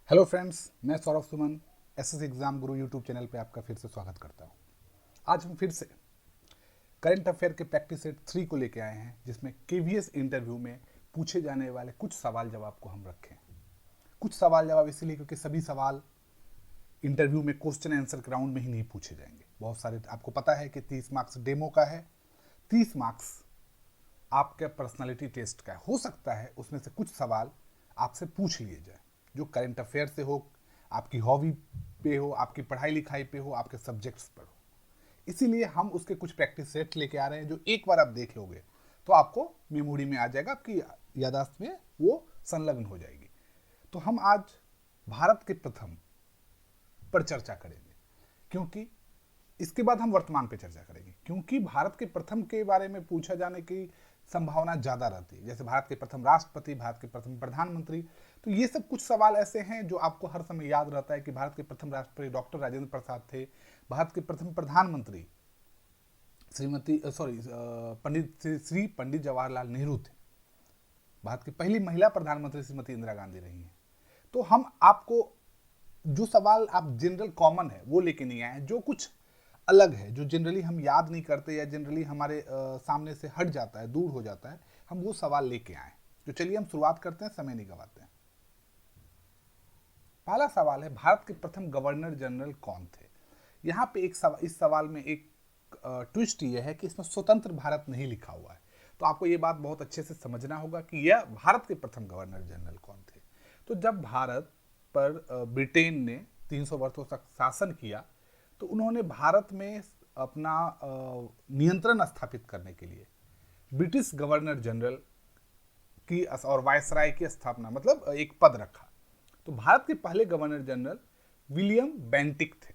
Hello friends, मैं Saurabh Suman SS exam गुरु YouTube channel पे आपका फिर से स्वागत करता हूँ। आज हम फिर से करंट अफेयर के प्रैक्टिस सेट 3 को लेके आए हैं, जिसमें केवीएस इंटरव्यू में पूछे जाने वाले कुछ सवाल जवाब को हम रखें। कुछ सवाल जवाब इसीलिए क्योंकि सभी सवाल इंटरव्यू में क्वेश्चन आंसर राउंड में ही नहीं पूछे जाएंगे। बहुत सारे आपको पता है कि 30 मार्क्स डेमो का है, 30 मार्क्स आपके पर्सनालिटी टेस्ट का है। हो सकता है उसमें से कुछ सवाल आपसे पूछ लिए जाए जो करंट अफेयर से हो, आपकी हॉबी पे हो, आपकी पढ़ाई लिखाई पे हो, आपके सब्जेक्ट्स पर हो। इसीलिए हम उसके कुछ प्रैक्टिस सेट लेके आ रहे हैं जो एक बार आप देख लोगे तो आपको मेमोरी में आ जाएगा, आपकी यादाश्त में वो संलग्न हो जाएगी। तो हम आज भारत के प्रथम पर चर्चा करेंगे, क्योंकि इसके बाद हम वर्तमान पे चर्चा करेंगे, क्योंकि भारत के प्रथम के बारे में पूछा जाने की संभावना ज़्यादा रहती है। जैसे भारत के प्रथम राष्ट्रपति, भारत के प्रथम प्रधानमंत्री, तो ये सब कुछ सवाल ऐसे हैं जो आपको हर समय याद रहता है कि भारत के प्रथम राष्ट्रपति डॉक्टर राजेंद्र प्रसाद थे, भारत के प्रथम प्रधानमंत्री पंडित जवाहरलाल नेहरू थे, भारत की पहली महिला प्रधानमंत्री श्रीमती इंदिरा गांधी रही हैं। तो हम आपको जो सवाल आप जनरल कॉमन है वो लेके नहीं आए, जो कुछ अलग है, जो जनरली हम याद नहीं करते या जनरली हमारे सामने से हट जाता है, दूर हो जाता है, हम वो सवाल लेके आए। तो चलिए हम शुरुआत करते हैं, समय नहीं गवाते हैं। पहला सवाल है, भारत के प्रथम गवर्नर जनरल कौन थे? यहाँ पे इस सवाल में एक ट्विस्ट ये है कि इसमें स्वतंत्र भारत नहीं लिखा हुआ है। तो आपको ये बात बहुत अच्छे से समझना होगा कि यह भारत के प्रथम गवर्नर जनरल कौन थे। तो जब भारत पर ब्रिटेन ने 300 वर्षों तक शासन किया, तो उन्होंने भारत में अपना नियंत्रण स्थापित करने के लिए ब्रिटिश गवर्नर जनरल की और वायसराय की स्थापना, मतलब एक पद रखा। तो भारत के पहले गवर्नर जनरल विलियम बेंटिक थे।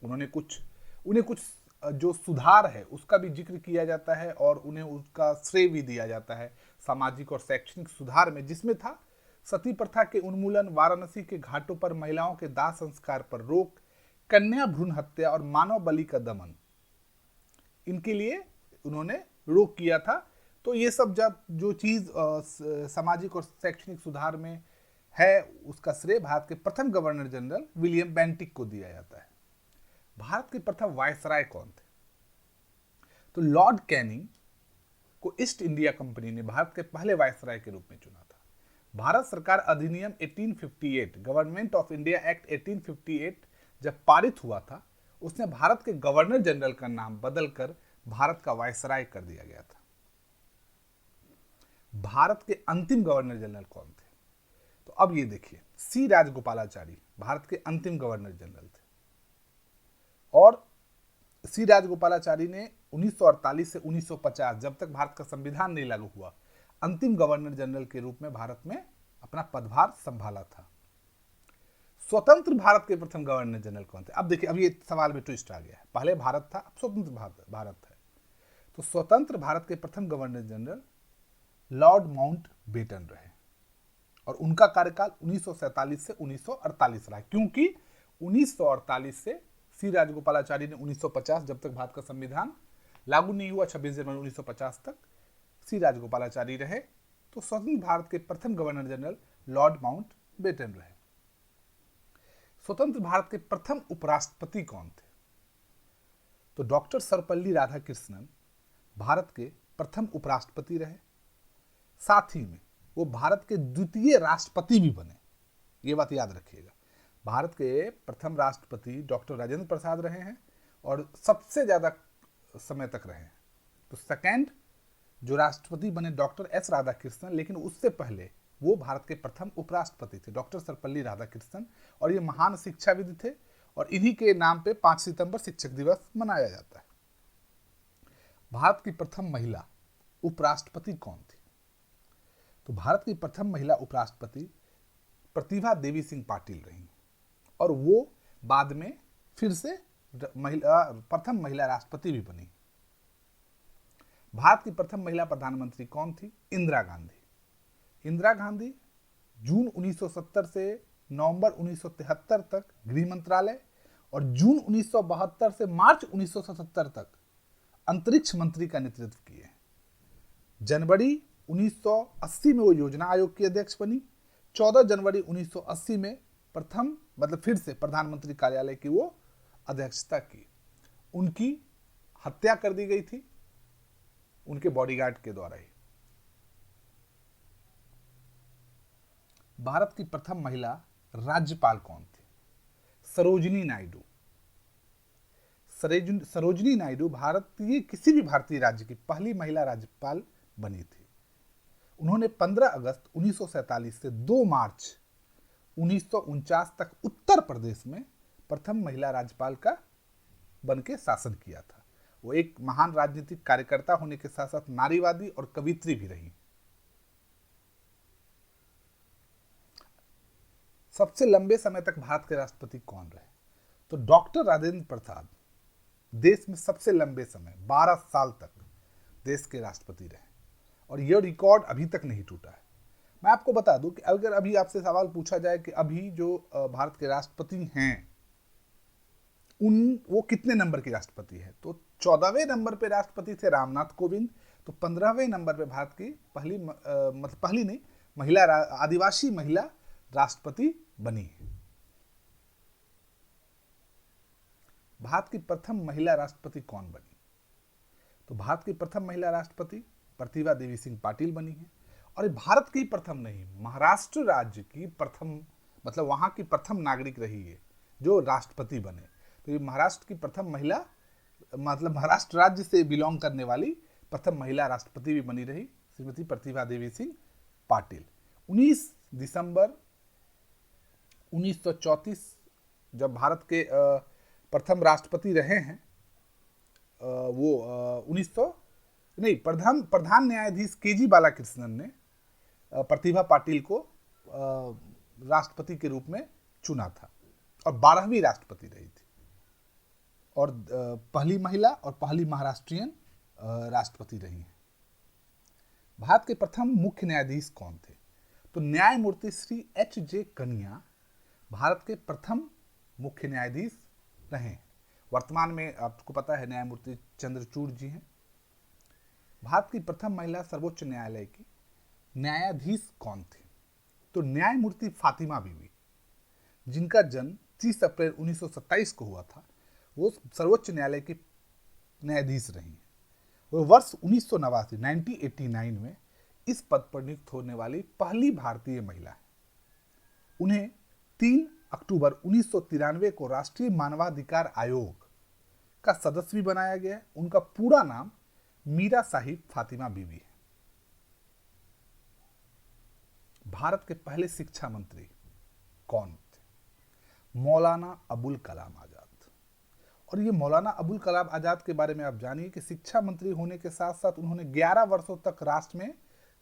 उन्हें कुछ जो सुधार है उसका भी जिक्र किया जाता है और उन्हें उसका श्रेय भी दिया जाता है सामाजिक और शैक्षणिक सुधार में, जिसमें था सती प्रथा के उन्मूलन, वाराणसी के घाटों पर महिलाओं के दाह संस्कार पर रोक, कन्या भ्रूण हत्या और मानव बलि का दमन, इनके लिए उन्होंने रोक किया था। तो ये सब जब जो चीज सामाजिक और शैक्षणिक सुधार में है, उसका श्रेय भारत के प्रथम गवर्नर जनरल विलियम बेंटिक को दिया जाता है। भारत के प्रथम वायसराय कौन थे? तो लॉर्ड कैनिंग को ईस्ट इंडिया कंपनी ने भारत के पहले वायसराय के रूप में चुना था। भारत सरकार अधिनियम 1858, गवर्नमेंट ऑफ इंडिया एक्ट 1858 जब पारित हुआ था, उसने भारत के गवर्नर जनरल का नाम बदलकर भारत का वायसराय कर दिया गया था। भारत के अंतिम गवर्नर जनरल कौन थे? तो अब ये देखिए, सी राजगोपालाचारी भारत के अंतिम गवर्नर जनरल थे और सी राजगोपालाचारी ने 1948 से 1950, जब तक भारत का संविधान नहीं लागू हुआ, अंतिम गवर्नर जनरल के रूप में भारत में अपना पदभार संभाला था। स्वतंत्र भारत के प्रथम गवर्नर जनरल कौन थे? अब देखिए, अब ये सवाल में ट्विस्ट आ गया है। पहले भारत था, अब स्वतंत्र भारत है। तो स्वतंत्र भारत के प्रथम governor general Lord Mountbatten रहे और उनका कार्यकाल 1947 से 1948 रहा, क्योंकि 1948 से सी राजगोपालाचारी ने 1950, जब तक भारत का संविधान लागू नहीं हुआ 26 जनवरी 1950 तक सी राजगोपालाचारी रहे। तो स्वतंत्र भारत के प्रथम governor general Lord Mountbatten रहे। स्वतंत्र भारत के प्रथम उपराष्ट्रपति कौन थे? तो डॉक्टर सर्वपल्ली राधाकृष्णन भारत के प्रथम उपराष्ट्रपति रहे। साथ ही में वो भारत के द्वितीय राष्ट्रपति भी बने। ये बात याद रखिएगा, भारत के प्रथम राष्ट्रपति डॉक्टर राजेंद्र प्रसाद रहे हैं और सबसे ज्यादा समय तक रहे हैं। तो सेकेंड जो राष्ट्रपति बने डॉक्टर एस राधाकृष्णन, लेकिन उससे पहले वो भारत के प्रथम उपराष्ट्रपति थे डॉक्टर सर्वपल्ली राधाकृष्णन, और ये महान शिक्षाविद थे और इन्हीं के नाम पे 5 सितंबर शिक्षक दिवस मनाया जाता है। भारत की प्रथम महिला उपराष्ट्रपति कौन थी? तो भारत की प्रथम महिला उपराष्ट्रपति प्रतिभा देवी सिंह पाटिल रही और वो बाद में फिर से प्रथम महिला राष्ट्रपति भी बनी। भारत की प्रथम महिला प्रधानमंत्री कौन थी? इंदिरा गांधी। इंदिरा गांधी जून 1970 से नवंबर 1973 तक गृह मंत्रालय और जून 1972 से मार्च 1977 तक अंतरिक्ष मंत्री का नेतृत्व किए। जनवरी 1980 में वो योजना आयोग की अध्यक्ष बनी। 14 जनवरी 1980 में प्रथम मतलब फिर से प्रधानमंत्री कार्यालय की वो अध्यक्षता की। उनकी हत्या कर दी गई थी उनके बॉडीगार्ड के द्वारा ही। भारत की प्रथम महिला राज्यपाल कौन थी? सरोजिनी नायडू। सरोजिनी नायडू भारतीय किसी भी भारतीय राज्य की पहली महिला राज्यपाल बनी थी। उन्होंने 15 अगस्त 1947 से 2 मार्च 1949 तक उत्तर प्रदेश में प्रथम महिला राज्यपाल का बन के शासन किया था। वो एक महान राजनीतिक कार्यकर्ता होने के साथ साथ नारीवादी और कवित्री भी रही। सबसे लंबे समय तक भारत के राष्ट्रपति कौन रहे? तो डॉक्टर राजेंद्र प्रसाद देश में सबसे लंबे समय 12 साल तक देश के राष्ट्रपति रहे और यह रिकॉर्ड अभी तक नहीं टूटा है। मैं आपको बता दूं कि अगर अभी आपसे सवाल पूछा जाए कि अभी जो भारत के राष्ट्रपति हैं वो कितने नंबर के राष्ट्रपति है, तो 14वें नंबर पे राष्ट्रपति थे रामनाथ कोविंद। तो 15वें नंबर पे भारत की पहली मतलब पहली नहीं महिला आदिवासी महिला राष्ट्रपति बनी है। भारत की प्रथम महिला राष्ट्रपति कौन बनी? तो भारत की प्रथम महिला राष्ट्रपति प्रतिभा देवी सिंह पाटिल बनी है। और ये भारत की प्रथम नहीं, महाराष्ट्र राज्य की प्रथम मतलब वहां की प्रथम नागरिक रही है जो राष्ट्रपति बने। तो ये महाराष्ट्र की प्रथम महिला मतलब महाराष्ट्र राज्य से बिलोंग करने वाली प्रथम महिला राष्ट्रपति भी बनी रही श्रीमती प्रतिभा देवी सिंह पाटिल। 19 दिसंबर 1934 जब भारत के प्रथम राष्ट्रपति रहे हैं वो 1900 नहीं प्रधान न्यायाधीश केजी बालाकृष्णन ने प्रतिभा पाटिल को राष्ट्रपति के रूप में चुना था और 12वीं राष्ट्रपति रही थी और पहली महिला और पहली महाराष्ट्रियन राष्ट्रपति रही हैं। भारत के प्रथम मुख्य न्यायाधीश कौन थे? तो न्यायमूर्ति श्री H.J. कनिया भारत के प्रथम मुख्य न्यायाधीश रहे। वर्तमान में आपको पता है न्यायमूर्ति चंद्रचूड़ जी हैं। भारत की प्रथम महिला सर्वोच्च न्यायालय की न्यायाधीश कौन थी? तो न्यायमूर्ति फातिमा बीवी, जिनका जन्म 30 अप्रैल 1927 को हुआ था, वो सर्वोच्च न्यायालय की न्यायाधीश रही हैं। वो वर्ष 1989 में इस पद पर नियुक्त होने वाली पहली भारतीय महिला है। उन्हें 3 अक्टूबर 1993 को राष्ट्रीय मानवाधिकार आयोग का सदस्य भी बनाया गया है। उनका पूरा नाम मीरा साहिब फातिमा बीवी है। भारत के पहले शिक्षा मंत्री कौन थे? मौलाना अबुल कलाम आजाद। और ये मौलाना अबुल कलाम आजाद के बारे में आप जानिए कि शिक्षा मंत्री होने के साथ साथ उन्होंने 11 वर्षों तक राष्ट्र में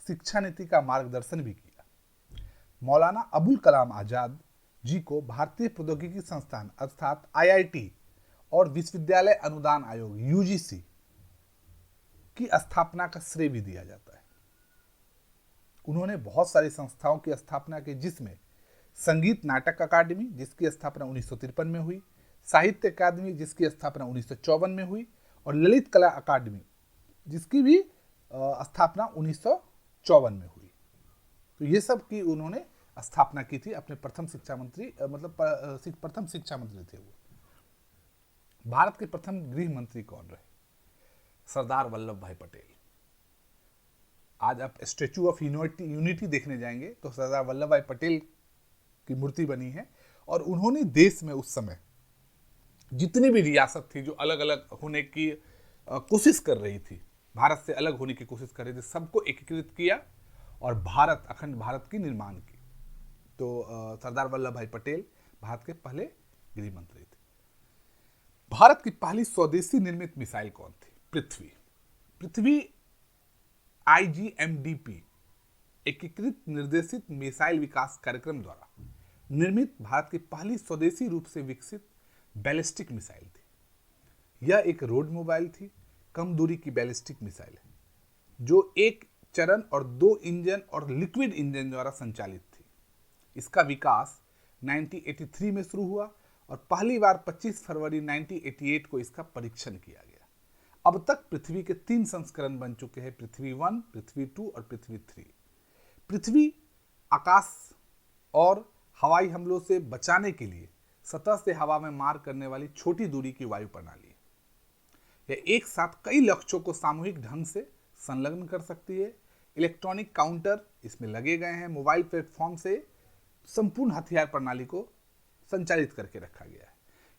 शिक्षा नीति का मार्गदर्शन भी किया। मौलाना अबुल कलाम आजाद जी को भारतीय प्रौद्योगिकी संस्थान अर्थात IIT और विश्वविद्यालय अनुदान आयोग UGC की स्थापना का श्रेय भी दिया जाता है। उन्होंने बहुत सारी संस्थाओं की स्थापना की, जिसमें संगीत नाटक अकादमी जिसकी स्थापना 1953 में हुई, साहित्य अकादमी जिसकी स्थापना 1954 में हुई और ललित कला अकादमी जिसकी भी स्थापना 1954 में हुई। तो ये सब की उन्होंने स्थापना की थी। अपने प्रथम शिक्षा मंत्री मतलब प्रथम शिक्षा मंत्री थे वो। भारत के प्रथम गृह मंत्री कौन रहे? सरदार वल्लभ भाई पटेल। आज आप स्टैचू ऑफ यूनिटी देखने जाएंगे तो सरदार वल्लभ भाई पटेल की मूर्ति बनी है और उन्होंने देश में उस समय जितनी भी रियासत थी जो अलग अलग होने की कोशिश कर रही थी, भारत से अलग होने की कोशिश कर रही थी, सबको एकीकृत किया और भारत अखंड भारत की निर्माण की। तो सरदार वल्लभ भाई पटेल भारत के पहले गृह मंत्री थे। भारत की पहली स्वदेशी निर्मित मिसाइल कौन थी? पृथ्वी IGMDP एकीकृत निर्देशित मिसाइल विकास कार्यक्रम द्वारा निर्मित भारत की पहली स्वदेशी रूप से विकसित बैलिस्टिक मिसाइल थी। यह एक रोड मोबाइल थी, कम दूरी की बैलिस्टिक मिसाइल है जो एक चरण और 2 इंजन और लिक्विड इंजन द्वारा संचालित थी। इसका विकास 1983 में शुरू हुआ और पहली बार 25 फरवरी 1988 को इसका परीक्षण किया गया। अब तक पृथ्वी के 3 संस्करण बन चुके हैं, पृथ्वी 1, पृथ्वी 2 और पृथ्वी 3। पृथ्वी आकाश और हवाई हमलों से बचाने के लिए सतह से हवा में मार करने वाली छोटी दूरी की वायु प्रणाली है। यह एक साथ कई लक्ष्यों को सामूहिक ढंग से संलग्न कर सकती है। इलेक्ट्रॉनिक काउंटर इसमें लगे गए हैं। मोबाइल प्लेटफॉर्म से संपूर्ण हथियार प्रणाली को संचालित करके रखा गया है।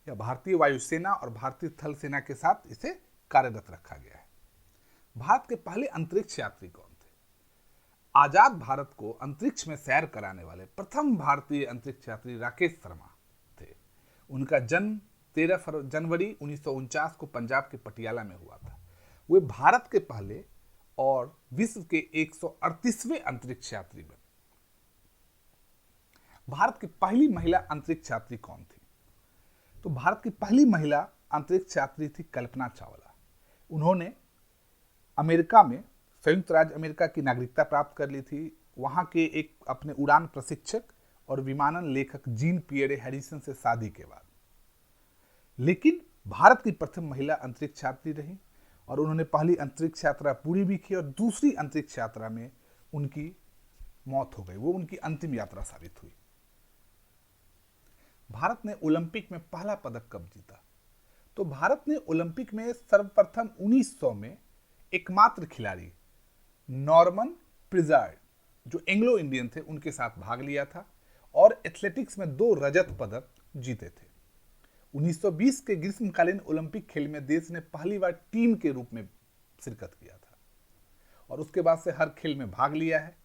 यह भारतीय वायुसेना और भारतीय थल सेना के साथ इसे कार्यरत रखा गया है। भारत के पहले अंतरिक्ष यात्री कौन थे? आजाद भारत को अंतरिक्ष में सैर कराने वाले प्रथम भारतीय अंतरिक्ष यात्री राकेश शर्मा थे। उनका जन्म 13 जनवरी 1949 को पंजाब के पटियाला में हुआ था। वे भारत के पहले और विश्व के 138वें अंतरिक्ष यात्री बने। भारत की पहली महिला अंतरिक्ष यात्री कौन थी? तो भारत की पहली महिला अंतरिक्ष यात्री थी कल्पना चावला। उन्होंने अमेरिका में, संयुक्त राज्य अमेरिका की नागरिकता प्राप्त कर ली थी। वहां के एक अपने उड़ान प्रशिक्षक और विमानन लेखक जीन पियरे हैरिसन से शादी के बाद। लेकिन भारत की प्रथम महिला अंतरिक्ष यात्री रही और उन्होंने पहली अंतरिक्ष यात्रा पूरी भी की और दूसरी अंतरिक्ष यात्रा में उनकी मौत हो गई। वो उनकी अंतिम यात्रा साबित हुई। भारत ने ओलंपिक में पहला पदक कब जीता? तो भारत ने ओलंपिक में सर्वप्रथम 1900 में एकमात्र खिलाड़ी नॉर्मन प्रिजार्ड, जो एंग्लो इंडियन थे, उनके साथ भाग लिया था और एथलेटिक्स में 2 रजत पदक जीते थे। 1920 के ग्रीष्मकालीन ओलंपिक खेल में देश ने पहली बार टीम के रूप में शिरकत किया था और उसके बाद से हर खेल में भाग लिया है।